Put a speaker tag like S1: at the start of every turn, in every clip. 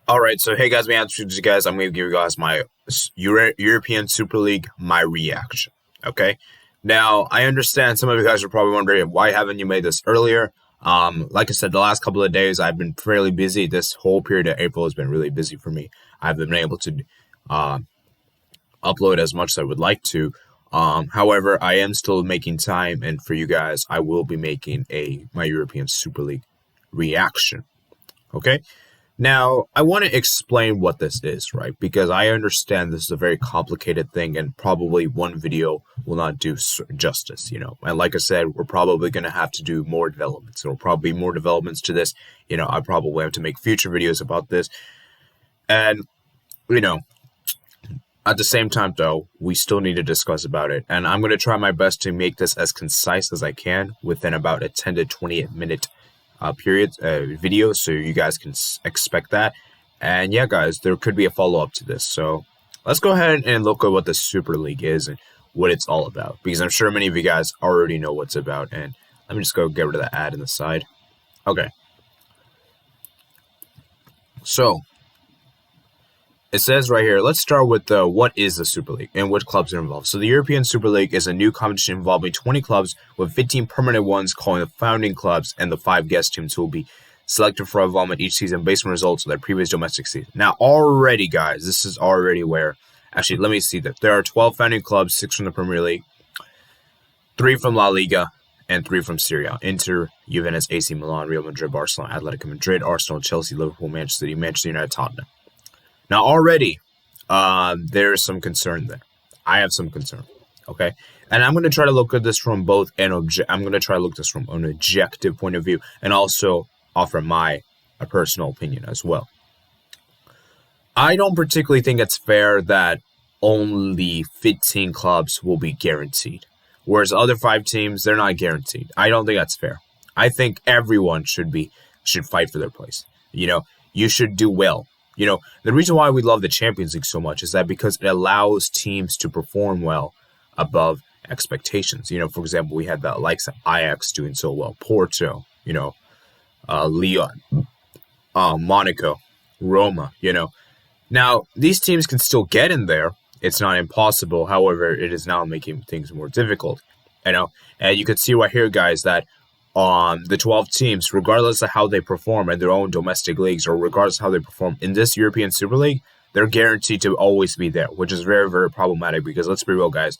S1: All right, so hey guys, you guys, I'm going to give you guys my European Super League, my reaction. Okay, now I understand some of you guys are probably wondering why haven't you made this earlier. Like I said, the last couple of days I've been fairly busy. This whole period of April has been really busy for me. I haven't been able to uh, upload as much as I would like to. However, I am still making time, and for you guys, I will be making my European Super League reaction. Okay. Now, I want to explain what this is, right? Because I understand this is a very complicated thing and probably one video will not do justice, And like I said, we're probably going to have to do more developments. There will probably be more developments to this. I probably have to make future videos about this. And, you know, at the same time, though, we still need to discuss about it. And I'm going to try my best to make this as concise as I can within about a 10 to 20 minute video, so you guys can expect that. And yeah, guys, there could be a follow-up to this. So let's go ahead and look at what the Super League is and what it's all about, because I'm sure many of you guys already know what's about. And let me just go get rid of the ad in the side. Okay. So it says right here, let's start with what is the Super League and what clubs are involved. So the European Super League is a new competition involving 20 clubs with 15 permanent ones calling the founding clubs and the 5 guest teams who will be selected for involvement each season based on results of their previous domestic season. Now, already, guys, this is already where... Actually, let me see that. There are 12 founding clubs, 6 from the Premier League, 3 from La Liga, and 3 from Serie A. Inter, Juventus, AC Milan, Real Madrid, Barcelona, Atletico Madrid, Arsenal, Chelsea, Liverpool, Manchester City, Manchester United, Tottenham. Now, already, there is some concern there. I have some concern, okay? And I'm going to try to look at this from both I'm going to try to look at this from an objective point of view and also offer my personal opinion as well. I don't particularly think it's fair that only 15 clubs will be guaranteed, whereas other 5 teams, they're not guaranteed. I don't think that's fair. I think everyone should fight for their place. You should do well. The reason why we love the Champions League so much is that because it allows teams to perform well above expectations. For example, we had the likes of Ajax doing so well, Porto, Lyon, Monaco, Roma, Now, these teams can still get in there. It's not impossible. However, it is now making things more difficult. And you can see right here, guys, that the 12 teams, regardless of how they perform in their own domestic leagues or regardless of how they perform in this European Super League, they're guaranteed to always be there, which is very, very problematic because let's be real, guys.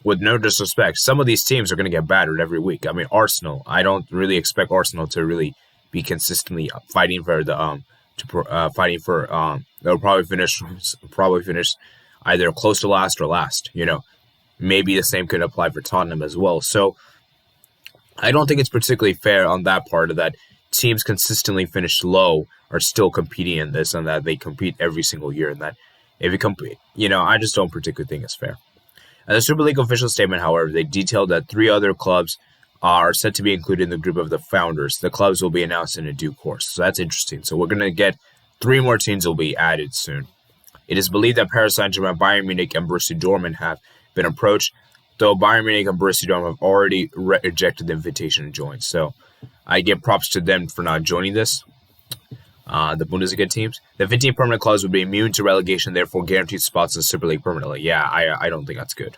S1: With no disrespect, some of these teams are going to get battered every week. I mean, Arsenal, I don't really expect Arsenal to really be consistently fighting for the they'll probably finish either close to last or last. Maybe the same could apply for Tottenham as well. So I don't think it's particularly fair on that part of that teams consistently finish low are still competing in this and that they compete every single year and that if you compete, I just don't particularly think it's fair. And the Super League official statement, however, they detailed that 3 other clubs are set to be included in the group of the founders. The clubs will be announced in a due course. So that's interesting. So we're going to get 3 more teams will be added soon. It is believed that Paris Saint-Germain, Bayern Munich, and Borussia Dortmund have been approached, though Bayern Munich and Borussia Dortmund have already rejected the invitation to join. So I give props to them for not joining this, the Bundesliga teams. The 15 permanent clubs would be immune to relegation, therefore guaranteed spots in the Super League permanently. Yeah, I don't think that's good,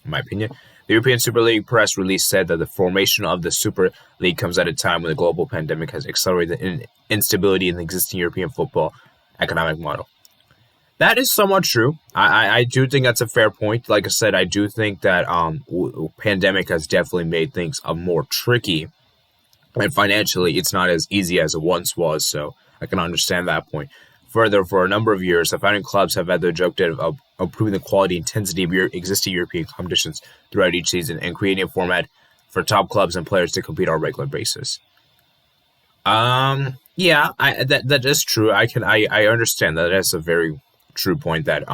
S1: in my opinion. The European Super League press release said that the formation of the Super League comes at a time when the global pandemic has accelerated the instability in the existing European football economic model. That is somewhat true. I do think that's a fair point. Like I said, I do think that pandemic has definitely made things more tricky. And financially, it's not as easy as it once was, so I can understand that point. Further, for a number of years, the founding clubs have had the objective of improving the quality and intensity of existing European competitions throughout each season and creating a format for top clubs and players to compete on a regular basis. Yeah, that is true. I understand that. That's a very true point that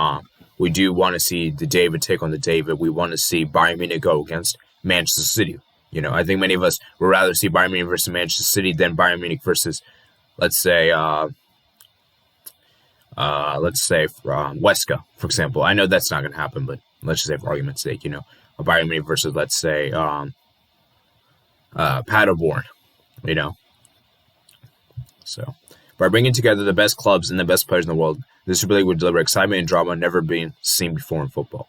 S1: we do want to see the David take on the David. We want to see Bayern Munich go against Manchester City. I think many of us would rather see Bayern Munich versus Manchester City than Bayern Munich versus, let's say Weska, for example. I know that's not going to happen, but let's just say for argument's sake, a Bayern Munich versus, let's say, Paderborn, So, By bringing together the best clubs and the best players in the world, the Super League would deliver excitement and drama never been seen before in football.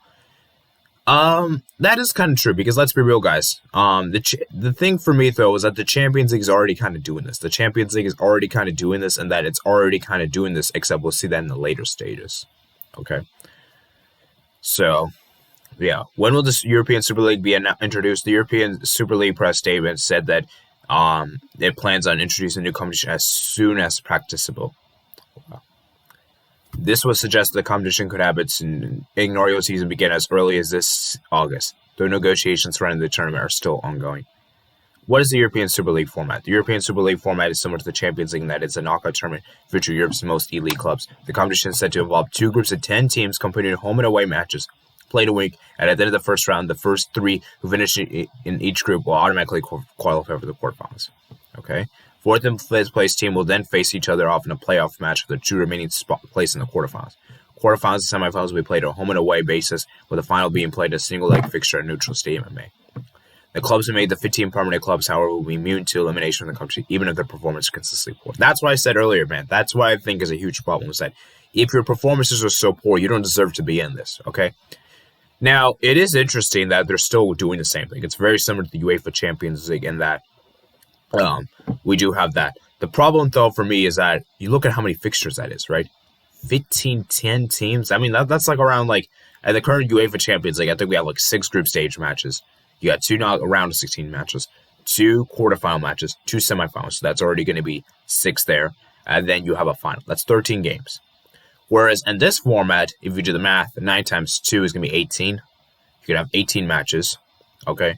S1: That is kind of true because let's be real, guys. The thing for me though is that the Champions League is already kind of doing this. The Champions League is already kind of doing this, and that it's already kind of doing this. Except we'll see that in the later stages. Okay. So, yeah, when will this European Super League be introduced? The European Super League press statement said that it plans on introducing a new competition as soon as practicable. Wow. This would suggest the competition could have its inaugural season begin as early as this August, though negotiations surrounding the tournament are still ongoing. What is the European Super League format? The European Super League format is similar to the Champions League in that it's a knockout tournament featuring Europe's most elite clubs. The competition is set to involve 2 groups of 10 teams competing in home and away matches played a week, and at the end of the first round, the first 3 who finish in each group will automatically qualify for the quarterfinals. Okay? 4th and 5th place team will then face each other off in a playoff match for the 2 remaining place in the quarterfinals. Quarterfinals and semifinals will be played on a home and away basis, with the final being played in a single-leg fixture at a neutral stadium in May. The clubs who made the 15 permanent clubs, however, will be immune to elimination from the competition, even if their performance is consistently poor. That's what I said earlier, man. That's what I think is a huge problem, is that if your performances are so poor, you don't deserve to be in this, okay? Now, it is interesting that they're still doing the same thing. It's very similar to the UEFA Champions League in that we do have that. The problem, though, for me is that you look at how many fixtures that is, right? 10 teams. I mean, that's like around, like, at the current UEFA Champions League, I think we have like 6 group stage matches. You got 2 round of 16 matches, 2 quarterfinal matches, 2 semifinals. So that's already going to be 6 there. And then you have a final. That's 13 games. Whereas in this format, if you do the math, 9 times 2 is going to be 18. You could have 18 matches, okay?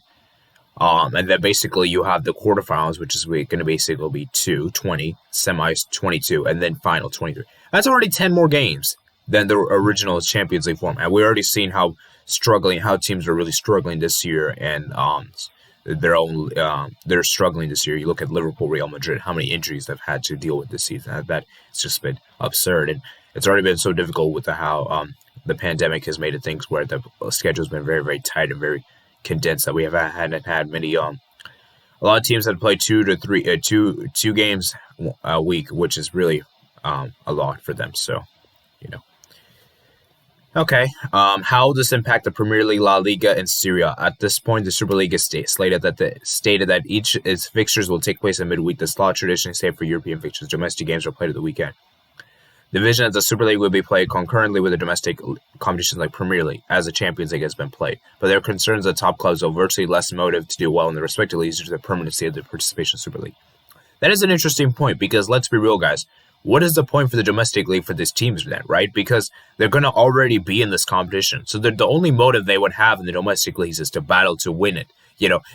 S1: And then basically you have the quarterfinals, which is going to basically be 20, semis 22, and then final 23. That's already 10 more games than the original Champions League format. We've already seen how teams are really struggling this year, and they're struggling this year. You look at Liverpool, Real Madrid, how many injuries they've had to deal with this season. That it's just been absurd, and it's already been so difficult with how the pandemic has made it things where the schedule's been very, very tight and very condensed, that we hadn't had many. A lot of teams had played 2 games a week, which is really a lot for them. So, you know. Okay, how will this impact the Premier League, La Liga, and Serie A? At this point, the Super League is stated that each its fixtures will take place in midweek. This law traditionally saved for European fixtures. Domestic games are played at the weekend. The vision of the Super League will be played concurrently with the domestic competitions like Premier League, as the Champions League has been played. But there are concerns that top clubs will virtually less motive to do well in the respective leagues due to the permanency of the participation in Super League. That is an interesting point, because let's be real, guys. What is the point for the domestic league for these teams then, right? Because they're going to already be in this competition. So the only motive they would have in the domestic leagues is to battle to win it,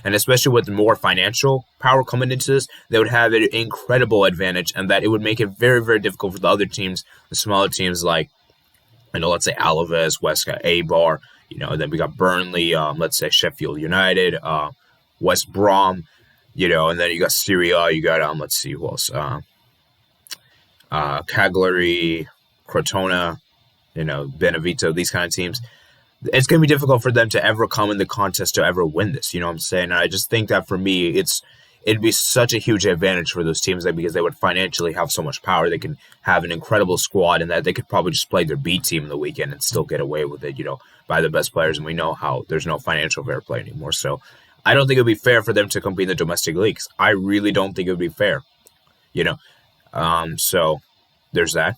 S1: and especially with more financial power coming into this, they would have an incredible advantage, and that it would make it very, very difficult for the other teams, the smaller teams like, let's say Alaves, West Eibar, and then we got Burnley, let's say Sheffield United, West Brom, and then you got Serie A, you got, let's see who else, Cagliari, Crotona, Benevento, these kind of teams. It's going to be difficult for them to ever come in the contest to ever win this. You know what I'm saying? And I just think that for me, it'd be such a huge advantage for those teams because they would financially have so much power. They can have an incredible squad, and that they could probably just play their B team in the weekend and still get away with it, by the best players. And we know how there's no financial fair play anymore. So I don't think it would be fair for them to compete in the domestic leagues. I really don't think it would be fair, So there's that.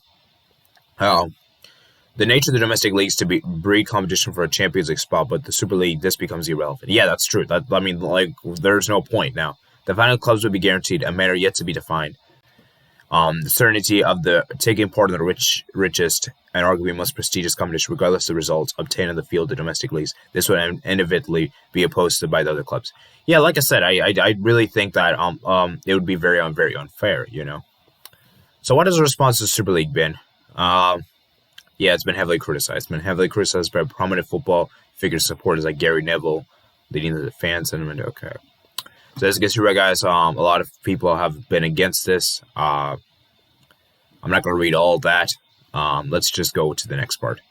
S1: The nature of the domestic leagues to breed competition for a Champions League spot, but the Super League, this becomes irrelevant. Yeah, that's true. There's no point now. The final clubs will be guaranteed, a matter yet to be defined. The certainty of the taking part in the richest and arguably most prestigious competition, regardless of the results obtained in the field of the domestic leagues, this would inevitably be opposed by the other clubs. Yeah, like I said, I really think that it would be very unfair, So what has the response to the Super League been? Yeah, it's been heavily criticized. It's been heavily criticized by prominent football figures, supporters like Gary Neville, leading to the fan sentiment. Okay. So as you can see, right, guys, a lot of people have been against this. I'm not going to read all that. Let's just go to the next part.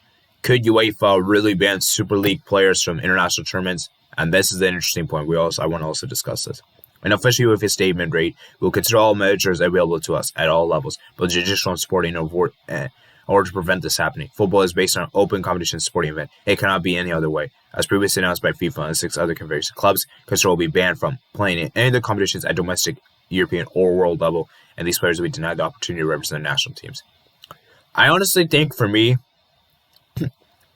S1: Could UEFA really ban Super League players from international tournaments? And this is the interesting point. I want to also discuss this. An official UEFA statement rate will consider all measures available to us at all levels, both judicial and sporting, in order to prevent this happening. Football is based on an open competition sporting event. It cannot be any other way. As previously announced by FIFA and 6 other confederations, clubs will be banned from playing in any of the competitions at domestic, European, or world level, and these players will be denied the opportunity to represent national teams. I honestly think, for me,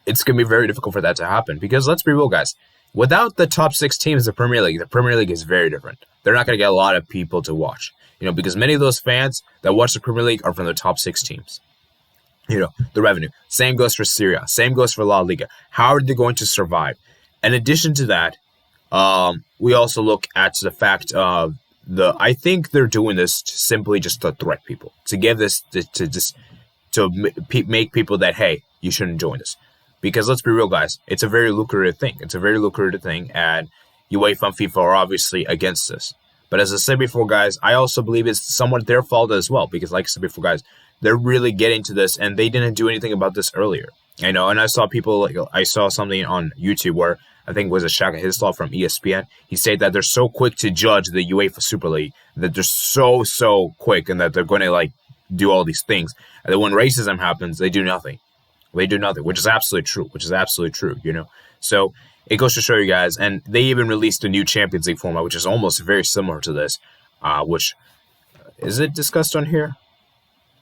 S1: it's going to be very difficult for that to happen, because let's be real, guys. Without the top 6 teams in the Premier League is very different. They're not going to get a lot of people to watch, because many of those fans that watch the Premier League are from the top 6 teams. The revenue. Same goes for Serie A. Same goes for La Liga. How are they going to survive? In addition to that, we also look at the fact of I think they're doing this simply just to threat people, to give this to make people that, hey, you shouldn't join this. Because let's be real, guys, it's a very lucrative thing. And UEFA and FIFA are obviously against this. But as I said before, guys, I also believe it's somewhat their fault as well. Because like I said before, guys, they're really getting to this, and they didn't do anything about this earlier. And I saw I saw something on YouTube where I think it was a Shaka Hislop from ESPN. He said that they're so quick to judge the UEFA Super League, that they're so quick, and that they're going to do all these things. And then when racism happens, they do nothing. Which is absolutely true, So it goes to show you guys, and they even released a new Champions League format, which is almost very similar to this, which, is it discussed on here?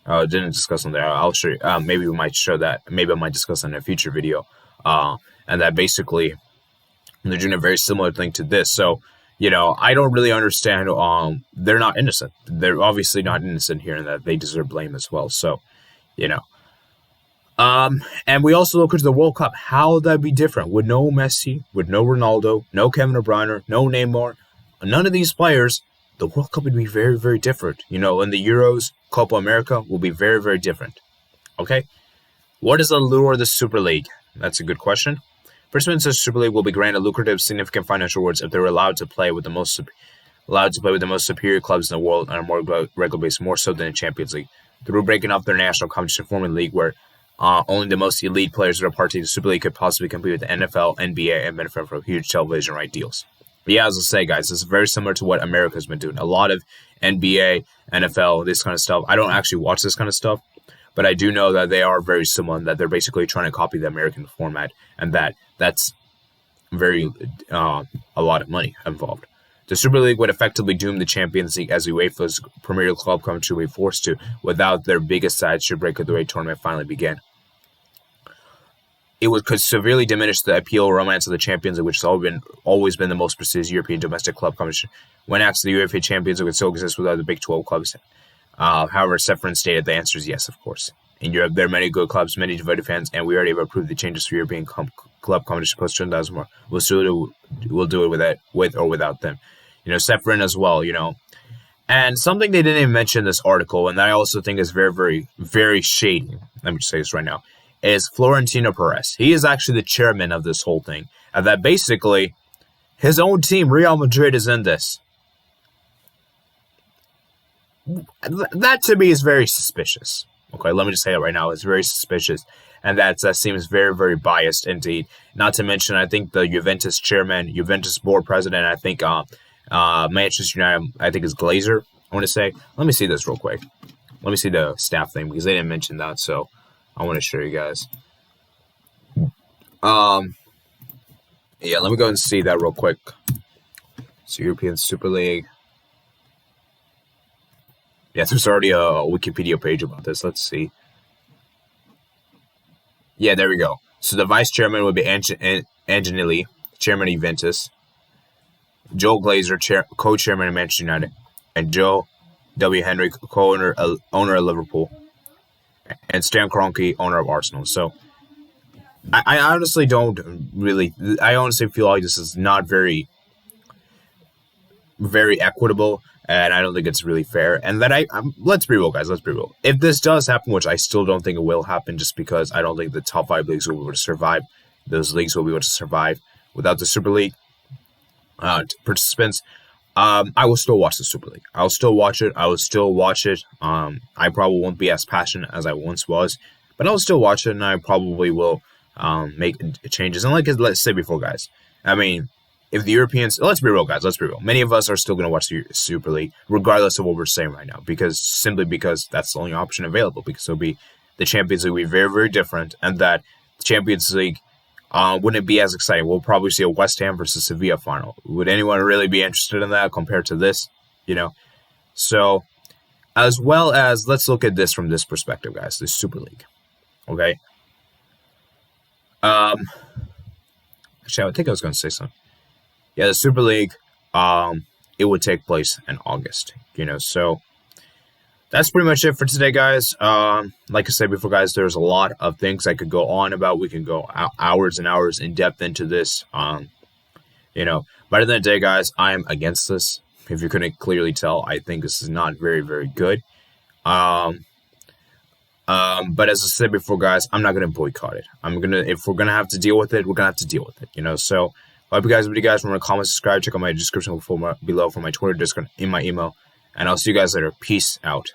S1: Oh, it didn't discuss on there. I'll show you. Maybe we might show that. Maybe I might discuss in a future video. And that basically, they're doing a very similar thing to this. So, I don't really understand. They're not innocent. They're obviously not innocent here, and that they deserve blame as well. So, and we also look into the World Cup. How would that be different? With no Messi, with no Ronaldo, no Kevin De Bruyne, no Neymar, none of these players, the World Cup would be very, very different. In the Euros, Copa America will be very, very different. Okay? What is the lure of the Super League? That's a good question. Participants in the Super League will be granted lucrative, significant financial rewards if they're allowed to play with the most superior clubs in the world on a more regular basis, more so than the Champions League, through breaking up their national competition, forming a league where only the most elite players that are part of the Super League could possibly compete with the NFL, NBA, and benefit from huge television right deals. But yeah, as I say, guys, it's very similar to what America's been doing. A lot of NBA, NFL, this kind of stuff. I don't actually watch this kind of stuff, but I do know that they are very similar, and that they're basically trying to copy the American format, and that's very a lot of money involved. The Super League would effectively doom the Champions League, as UEFA's Premier Club country would be forced to, without their biggest side should break of the way tournament finally began. It could severely diminish the appeal romance of the Champions League, which has always been the most prestigious European domestic club competition. When asked, the UEFA Champions League would still exist without the Big 12 clubs. However, Seferin stated the answer is yes, of course. In Europe, there are many good clubs, many devoted fans, and we already have approved the changes for European club competition post-2004. We'll do it with or without them. Seferin as well, And something they didn't even mention in this article, and that I also think is very, very, very shady, let me just say this right now, is Florentino Perez. He is actually the chairman of this whole thing. And that basically, his own team, Real Madrid, is in this. That to me is very suspicious. Okay, let me just say it right now. It's very suspicious. And that seems very, very biased indeed. Not to mention, I think the Juventus chairman, Juventus board president, I think Manchester United, I think is Glazer, I want to say. Let me see this real quick. Let me see the staff thing, because they didn't mention that, so I want to show you guys. Yeah, let me go and see that real quick. So European Super League. Yeah, there's already a Wikipedia page about this. Let's see. Yeah, there we go. So the vice chairman would be Angelini, chairman of Juventus. Joel Glazer, co-chairman of Manchester United. And Joe W. Henry, co-owner of Liverpool. And Stan Kroenke, owner of Arsenal. So I honestly feel like this is not very, very equitable, and I don't think it's really fair. And that let's be real, guys. Let's be real. If this does happen, which I still don't think it will happen, just because I don't think the top 5 leagues will be able to survive. Those leagues will be able to survive without the Super League participants. I will still watch the Super League. I'll still watch it. I probably won't be as passionate as I once was, but I'll still watch it, and I probably will make changes. And let's say before, guys, I mean, if the Europeans, let's be real, guys, let's be real. Many of us are still going to watch the Super League, regardless of what we're saying right now, simply because that's the only option available. Because the Champions League will be very, very different, and that the Champions League wouldn't be as exciting. We'll probably see a West Ham versus Sevilla final. Would anyone really be interested in that compared to this? So as well as, let's look at this from this perspective, guys. The Super League, okay. Actually, I think I was going to say something. Yeah, the Super League, it would take place in August, so that's pretty much it for today, guys. Like I said before, guys, there's a lot of things I could go on about. We can go hours and hours in depth into this. But at the end of the day, guys, I am against this. If you couldn't clearly tell, I think this is not very, very good. But as I said before, guys, I'm not going to boycott it. If we're going to have to deal with it, we're going to have to deal with it, So I hope you guys, remember to comment, subscribe, check out my description below for my Twitter, Discord, in my email. And I'll see you guys later. Peace out.